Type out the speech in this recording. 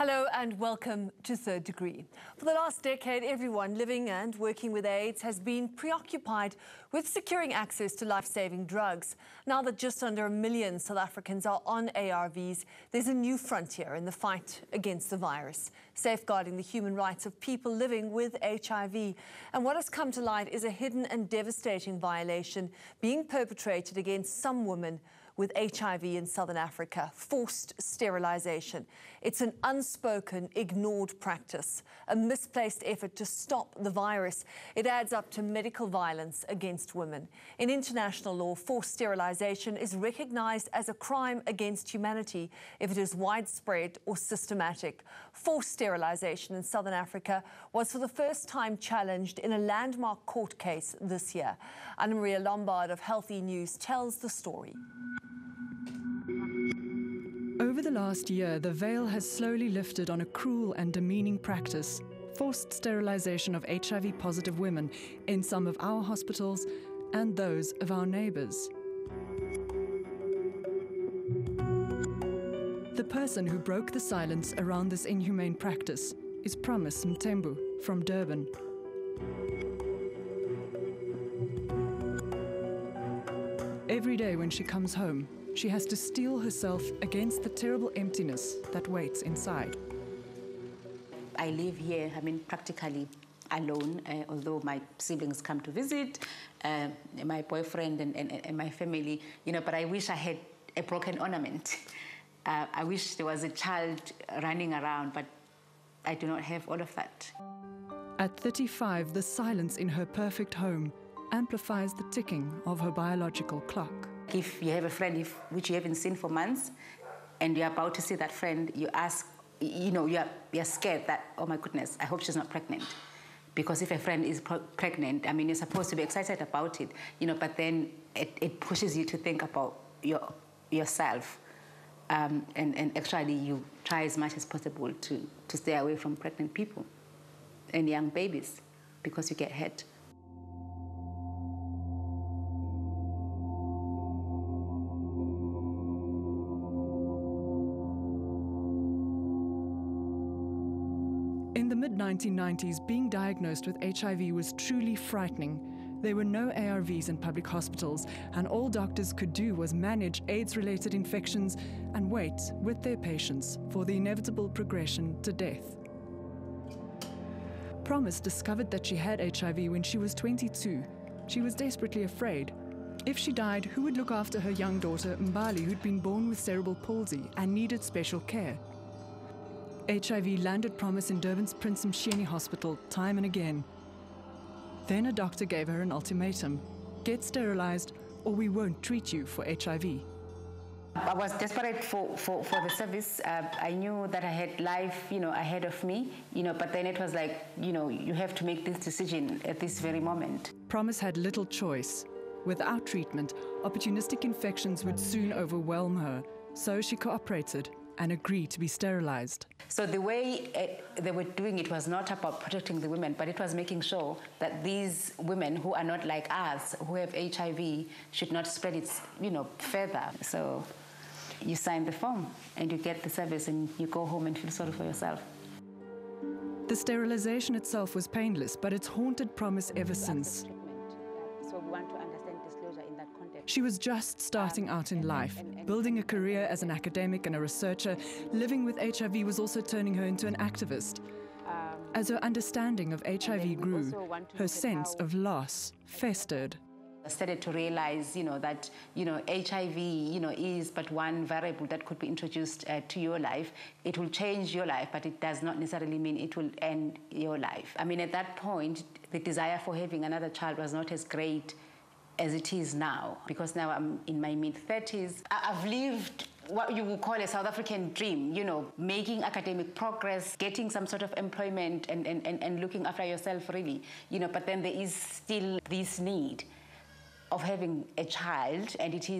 Hello and welcome to Third Degree. For the last decade, everyone living and working with AIDS has been preoccupied with securing access to life-saving drugs. Now that just under 1 million South Africans are on ARVs, there's a new frontier in the fight against the virus, safeguarding the human rights of people living with HIV. And what has come to light is a hidden and devastating violation being perpetrated against some women with HIV in Southern Africa: forced sterilization. It's an unspoken, ignored practice, a misplaced effort to stop the virus. It adds up to medical violence against women. In international law, forced sterilization is recognized as a crime against humanity if it is widespread or systematic. Forced sterilization in Southern Africa was for the first time challenged in a landmark court case this year. Anna Maria Lombard of Healthy News tells the story. Over the last year, the veil has slowly lifted on a cruel and demeaning practice: forced sterilization of HIV-positive women in some of our hospitals and those of our neighbours. The person who broke the silence around this inhumane practice is Promise Mthembu from Durban. Every day when she comes home, she has to steel herself against the terrible emptiness that waits inside. I live here, practically alone, although my siblings come to visit, my boyfriend and my family, but I wish I had a broken ornament. I wish there was a child running around, but I do not have all of that. At 35, the silence in her perfect home amplifies the ticking of her biological clock. If you have a friend which you haven't seen for months, and you're about to see that friend, you ask, you're scared that, oh my goodness, I hope she's not pregnant. Because if a friend is pregnant, you're supposed to be excited about it, but then it pushes you to think about yourself. And actually you try as much as possible to stay away from pregnant people and young babies because you get hurt. In the mid-1990s, being diagnosed with HIV was truly frightening. There were no ARVs in public hospitals, and all doctors could do was manage AIDS-related infections and wait with their patients for the inevitable progression to death. Promise discovered that she had HIV when she was 22. She was desperately afraid. If she died, who would look after her young daughter, Mbali, who'd been born with cerebral palsy and needed special care? HIV landed Promise in Durban's Prince Mshini Hospital time and again. Then a doctor gave her an ultimatum: get sterilized or we won't treat you for HIV. I was desperate for the service. I knew that I had life, ahead of me, but then it was like, you have to make this decision at this very moment. Promise had little choice. Without treatment, opportunistic infections would soon overwhelm her, so she cooperated and agreed to be sterilized. So the way they were doing it was not about protecting the women, but it was making sure that these women who are not like us, who have HIV, should not spread it, further. So you sign the form and you get the service and you go home and feel sorry for yourself. The sterilization itself was painless, but it's haunted Promise ever since. So we want to understand disclosure in that context. She was just starting out in life, building a career as an academic and a researcher. Living with HIV was also turning her into an activist. As her understanding of HIV grew, her sense of loss festered. I started to realize, that, HIV, is but one variable that could be introduced to your life. It will change your life, but it does not necessarily mean it will end your life. At that point, the desire for having another child was not as great as it is now, because now I'm in my mid-30s. I've lived what you would call a South African dream, making academic progress, getting some sort of employment and looking after yourself, really. But then there is still this need of having a child, and it is